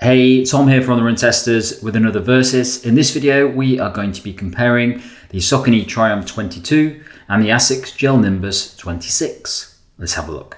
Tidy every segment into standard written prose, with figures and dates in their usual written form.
Hey, Tom here from the Run Testers with another Versus. In this video, we are going to be comparing the Saucony Triumph 22 and the Asics Gel-Nimbus 26. Let's have a look.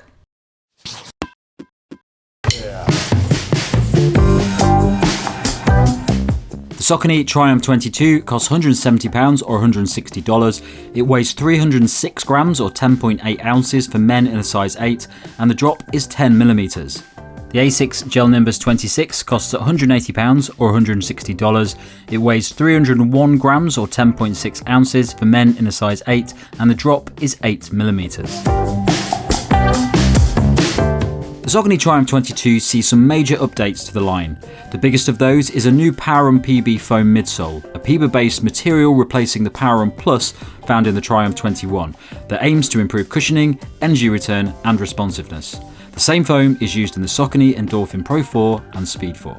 The Saucony Triumph 22 costs £170 or $160. It weighs 306 grams or 10.8 ounces for men in a size 8, and the drop is 10mm. The Asics Gel-Nimbus 26 costs £180 or $160. It weighs 301 grams or 10.6 ounces for men in a size 8, and the drop is 8mm. The Saucony Triumph 22 sees some major updates to the line. The biggest of those is a new PWRRUN PB foam midsole, a PEBA-based material replacing the PWRRUN Plus found in the Triumph 21, that aims to improve cushioning, energy return and responsiveness. The same foam is used in the Saucony Endorphin Pro 4 and Speed 4.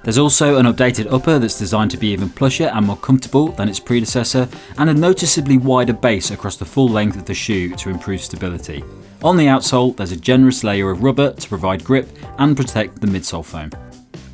There's also an updated upper that's designed to be even plusher and more comfortable than its predecessor, and a noticeably wider base across the full length of the shoe to improve stability. On the outsole, there's a generous layer of rubber to provide grip and protect the midsole foam.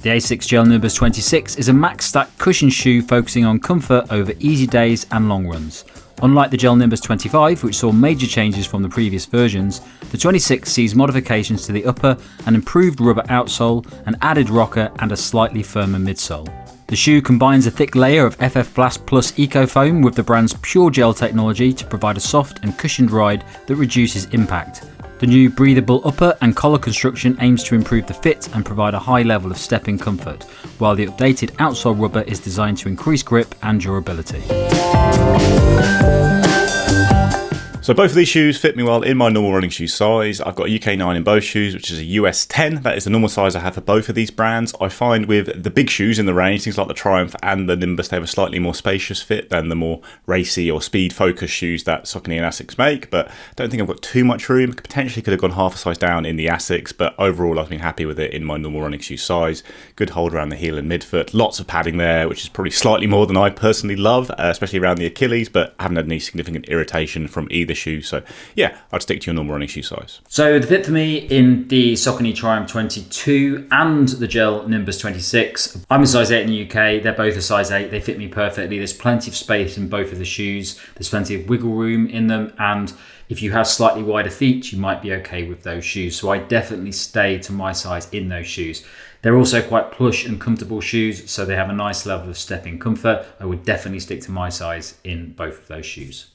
The Asics Gel-Nimbus 26 is a max stack cushion shoe focusing on comfort over easy days and long runs. Unlike the Gel-Nimbus 25, which saw major changes from the previous versions, the 26 sees modifications to the upper, an improved rubber outsole, an added rocker and a slightly firmer midsole. The shoe combines a thick layer of FF Blast Plus Eco Foam with the brand's pure gel technology to provide a soft and cushioned ride that reduces impact. The new breathable upper and collar construction aims to improve the fit and provide a high level of stepping comfort, while the updated outsole rubber is designed to increase grip and durability. So both of these shoes fit me well in my normal running shoe size. I've got a UK 9 in both shoes, which is a US 10. That is the normal size I have for both of these brands. I find with the big shoes in the range, things like the Triumph and the Nimbus, they have a slightly more spacious fit than the more racy or speed focused shoes that Saucony and Asics make, but I don't think I've got too much room. Potentially could have gone half a size down in the Asics, but overall I've been happy with it in my normal running shoe size. Good hold around the heel and midfoot. Lots of padding there, which is probably slightly more than I personally love, especially around the Achilles, but I haven't had any significant irritation from either shoe. So yeah, I'd stick to your normal running shoe size. So the fit for me in the Saucony Triumph 22 and the Gel-Nimbus 26, I'm a size 8 in the UK, they're both a size 8, they fit me perfectly. There's plenty of space in both of the shoes, there's plenty of wiggle room in them, and if you have slightly wider feet, you might be okay with those shoes. So I definitely stay to my size in those shoes. They're also quite plush and comfortable shoes, so they have a nice level of stepping comfort. I would definitely stick to my size in both of those shoes.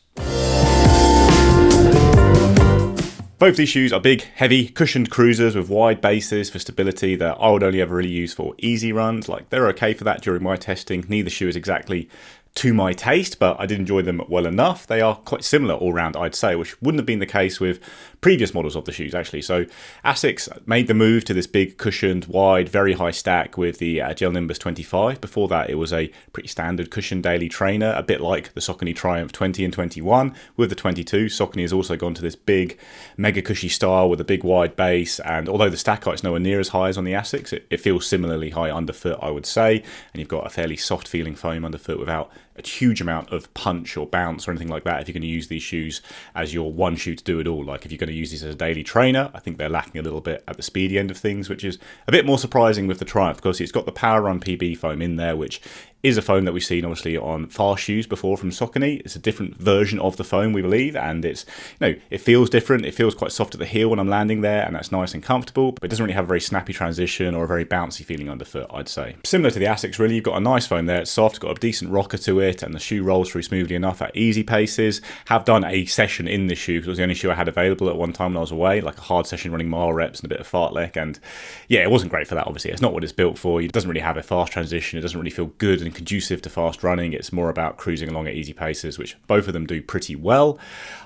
Both these shoes are big, heavy, cushioned cruisers with wide bases for stability that I would only ever really use for easy runs. Like, they're okay for that during my testing. Neither shoe is exactly to my taste, but I did enjoy them well enough. They are quite similar all round, I'd say, which wouldn't have been the case with previous models of the shoes, actually. So Asics made the move to this big, cushioned, wide, very high stack with the Gel-Nimbus 25. Before that, it was a pretty standard cushioned daily trainer, a bit like the Saucony Triumph 20 and 21. With the 22, Saucony has also gone to this big, mega cushy style with a big, wide base, and although the stack height's nowhere near as high as on the Asics, it feels similarly high underfoot, I would say, and you've got a fairly soft feeling foam underfoot without a huge amount of punch or bounce or anything like that if you're going to use these shoes as your one shoe to do it all. Like, if you're going to use these as a daily trainer, I think they're lacking a little bit at the speedy end of things, which is a bit more surprising with the Triumph, because it's got the PWRRUN PB foam in there, which is a foam that we've seen obviously on fast shoes before from Saucony. It's a different version of the foam, we believe, and it's, you know, it feels different. It feels quite soft at the heel when I'm landing there, and that's nice and comfortable, but it doesn't really have a very snappy transition or a very bouncy feeling underfoot, I'd say. Similar to the Asics, really, you've got a nice foam there. It's soft, got a decent rocker to it, and the shoe rolls through smoothly enough at easy paces. Have done a session in this shoe, because it was the only shoe I had available at one time when I was away, like a hard session running mile reps and a bit of fartlek, and yeah, it wasn't great for that, obviously. It's not what it's built for. It doesn't really have a fast transition. It doesn't really feel good and conducive to fast running. It's more about cruising along at easy paces, which both of them do pretty well.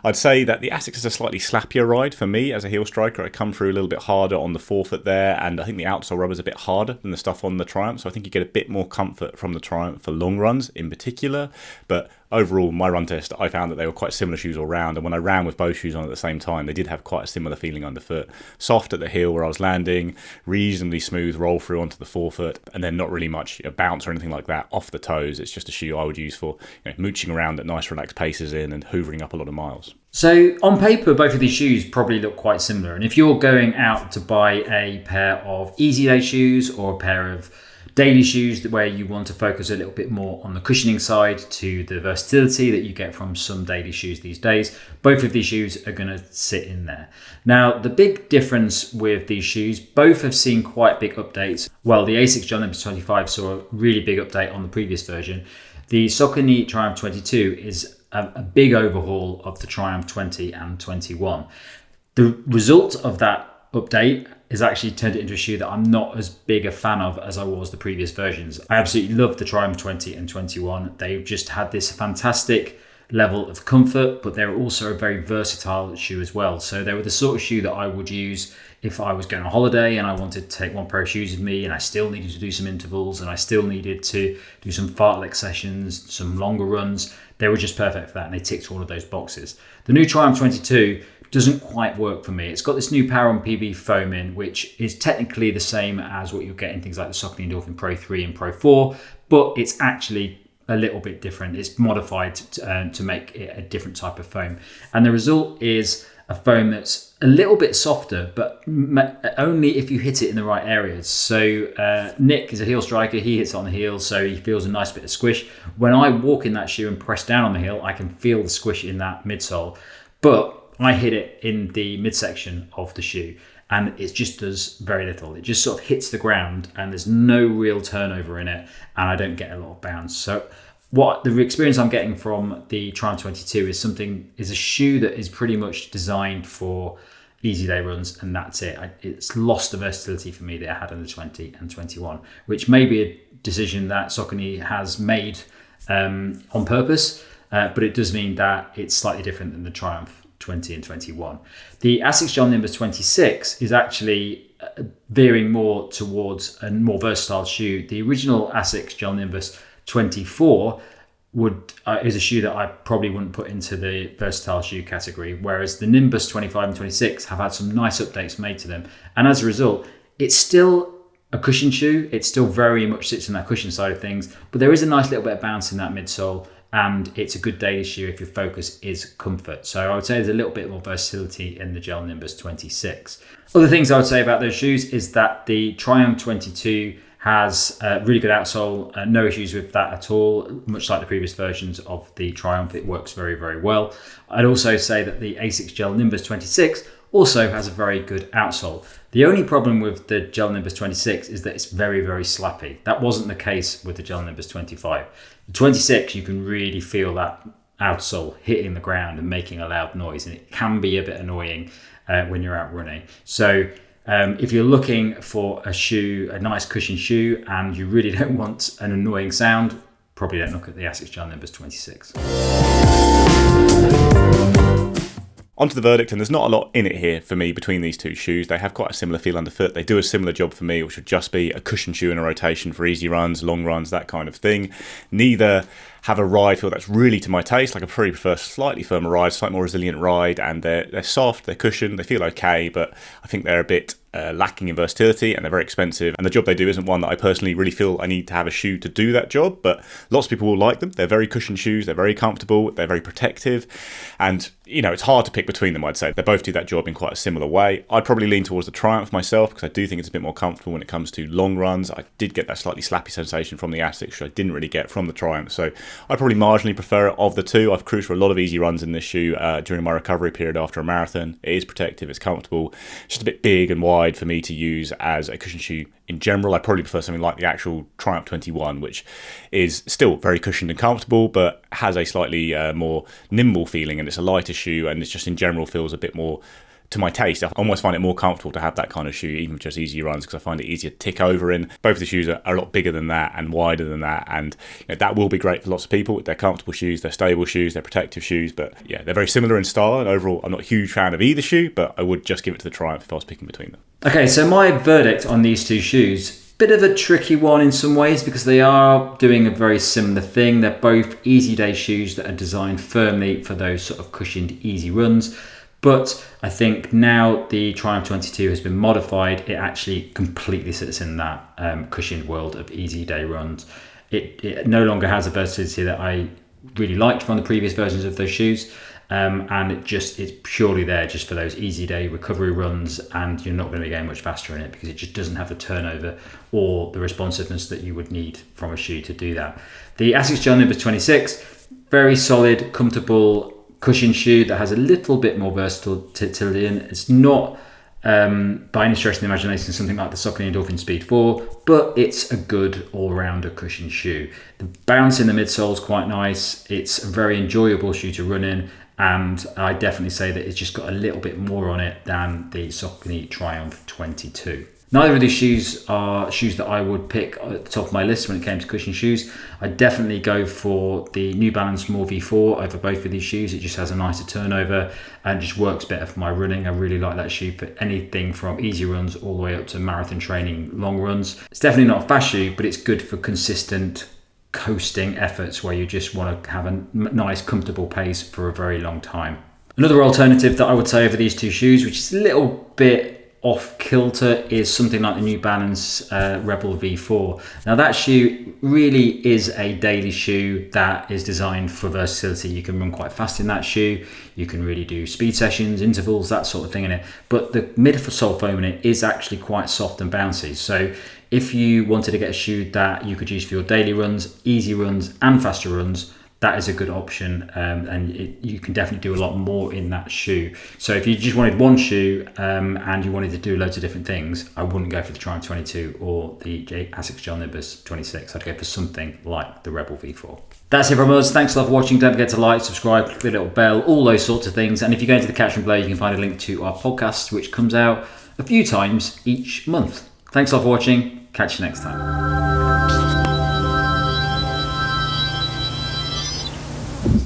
I'd say that the Asics is a slightly slappier ride for me as a heel striker. I come through a little bit harder on the forefoot there, and I think the outsole rubber is a bit harder than the stuff on the Triumph, so I think you get a bit more comfort from the Triumph for long runs in particular, but overall, my run test, I found that they were quite similar shoes all round. And when I ran with both shoes on at the same time, they did have quite a similar feeling underfoot. Soft at the heel where I was landing, reasonably smooth roll through onto the forefoot, and then not really much bounce or anything like that off the toes. It's just a shoe I would use for mooching around at nice relaxed paces in and hoovering up a lot of miles. So on paper, both of these shoes probably look quite similar. And if you're going out to buy a pair of easy day shoes or a pair of daily shoes where you want to focus a little bit more on the cushioning side to the versatility that you get from some daily shoes these days, both of these shoes are going to sit in there. Now, the big difference with these shoes, both have seen quite big updates. Well, the Asics Gel-Nimbus 25 saw a really big update on the previous version. The Saucony Triumph 22 is a big overhaul of the Triumph 20 and 21. The result of that update has actually turned it into a shoe that I'm not as big a fan of as I was the previous versions. I absolutely love the Triumph 20 and 21. They've just had this fantastic level of comfort, but they're also a very versatile shoe as well. So they were the sort of shoe that I would use if I was going on holiday and I wanted to take one pair of shoes with me and I still needed to do some intervals and I still needed to do some fartlek sessions, some longer runs. They were just perfect for that and they ticked all of those boxes. The new Triumph 22 doesn't quite work for me. It's got this new PWRRUN PB foam in, which is technically the same as what you'll get in things like the Saucony Endorphin Pro 3 and Pro 4, but it's actually a little bit different. It's modified to make it a different type of foam. And the result is a foam that's a little bit softer, but only if you hit it in the right areas. So Nick is a heel striker. He hits it on the heel, so he feels a nice bit of squish. When I walk in that shoe and press down on the heel, I can feel the squish in that midsole. But I hit it in the midsection of the shoe and it just does very little. It just sort of hits the ground and there's no real turnover in it and I don't get a lot of bounce. So what the experience I'm getting from the Triumph 22 is a shoe that is pretty much designed for easy day runs and that's it. It's lost the versatility for me that I had in the 20 and 21, which may be a decision that Saucony has made on purpose, but it does mean that it's slightly different than the Triumph 20 and 21. The Asics Gel-Nimbus 26 is actually veering more towards a more versatile shoe. The original Asics Gel-Nimbus 24 is a shoe that I probably wouldn't put into the versatile shoe category, whereas the Nimbus 25 and 26 have had some nice updates made to them. And as a result, it's still a cushion shoe. It still very much sits in that cushion side of things, but there is a nice little bit of bounce in that midsole. And it's a good daily shoe if your focus is comfort. So I would say there's a little bit more versatility in the Gel-Nimbus 26. Other things I would say about those shoes is that the Triumph 22 has a really good outsole, no issues with that at all. Much like the previous versions of the Triumph, it works very, very well. I'd also say that the Asics Gel-Nimbus 26 also has a very good outsole. The only problem with the Gel-Nimbus 26 is that it's very, very slappy. That wasn't the case with the Gel-Nimbus 25. The 26, you can really feel that outsole hitting the ground and making a loud noise, and it can be a bit annoying when you're out running. So if you're looking for a shoe, a nice cushion shoe, and you really don't want an annoying sound, probably don't look at the Asics Gel-Nimbus 26. Onto the verdict, and there's not a lot in it here for me between these two shoes. They have quite a similar feel underfoot. They do a similar job for me, which would just be a cushion shoe in a rotation for easy runs, long runs, that kind of thing. Neither have a ride feel that's really to my taste. Like I probably prefer slightly firmer ride, slightly more resilient ride, and they're soft, they're cushioned, they feel okay, but I think they're a bit lacking in versatility and they're very expensive, and the job they do isn't one that I personally really feel I need to have a shoe to do that job, but lots of people will like them. They're very cushioned shoes, they're very comfortable, they're very protective, and it's hard to pick between them. I'd say they both do that job in quite a similar way. I'd probably lean towards the Triumph myself because I do think it's a bit more comfortable when it comes to long runs. I did get that slightly slappy sensation from the Asics, which I didn't really get from the Triumph, so I'd probably marginally prefer it of the two. I've cruised for a lot of easy runs in this shoe during my recovery period after a marathon. It is protective, it's comfortable, it's just a bit big and wide for me to use as a cushion shoe in general. I probably prefer something like the actual Triumph 21, which is still very cushioned and comfortable, but has a slightly more nimble feeling, and it's a lighter shoe, and it's just in general feels a bit more to my taste. I almost find it more comfortable to have that kind of shoe, even with just easy runs, because I find it easier to tick over in. Both of the shoes are a lot bigger than that and wider than that, and that will be great for lots of people. They're comfortable shoes, they're stable shoes, they're protective shoes, but yeah, they're very similar in style, and overall I'm not a huge fan of either shoe, but I would just give it to the Triumph if I was picking between them. Okay, so my verdict on these two shoes bit of a tricky one in some ways because they are doing a very similar thing. They're both easy day shoes that are designed firmly for those sort of cushioned easy runs. But I think now the Triumph 22 has been modified, it actually completely sits in that cushioned world of easy day runs. It no longer has a versatility that I really liked from the previous versions of those shoes. And it's purely there just for those easy day recovery runs, and you're not going to be getting much faster in it because it just doesn't have the turnover or the responsiveness that you would need from a shoe to do that. The Asics Gel-Nimbus 26, very solid, comfortable cushion shoe that has a little bit more versatility in it. It's not by any stretch of the imagination something like the Saucony Endorphin Speed 4, but it's a good all-rounder cushion shoe. The bounce in the midsole is quite nice. It's a very enjoyable shoe to run in, and I definitely say that it's just got a little bit more on it than the Saucony Triumph 22. Neither of these shoes are shoes that I would pick at the top of my list when it came to cushion shoes. I'd definitely go for the New Balance More V4 over both of these shoes. It just has a nicer turnover and just works better for my running. I really like that shoe for anything from easy runs all the way up to marathon training, long runs. It's definitely not a fast shoe, but it's good for consistent coasting efforts where you just want to have a nice, comfortable pace for a very long time. Another alternative that I would say over these two shoes, which is a little bit off kilter, is something like the New Balance Rebel V4. Now that shoe really is a daily shoe that is designed for versatility. You can run quite fast in that shoe. You can really do speed sessions, intervals, that sort of thing in it. But the midsole foam in it is actually quite soft and bouncy. So if you wanted to get a shoe that you could use for your daily runs, easy runs and faster runs, that is a good option, and you can definitely do a lot more in that shoe. So if you just wanted one shoe and you wanted to do loads of different things, I wouldn't go for the Triumph 22 or the Asics Gel-Nimbus 26. I'd go for something like the Rebel V4. That's it from us. Thanks a lot for watching. Don't forget to like, subscribe, click the little bell, all those sorts of things. And if you go into the caption below, you can find a link to our podcast, which comes out a few times each month. Thanks a lot for watching. Catch you next time.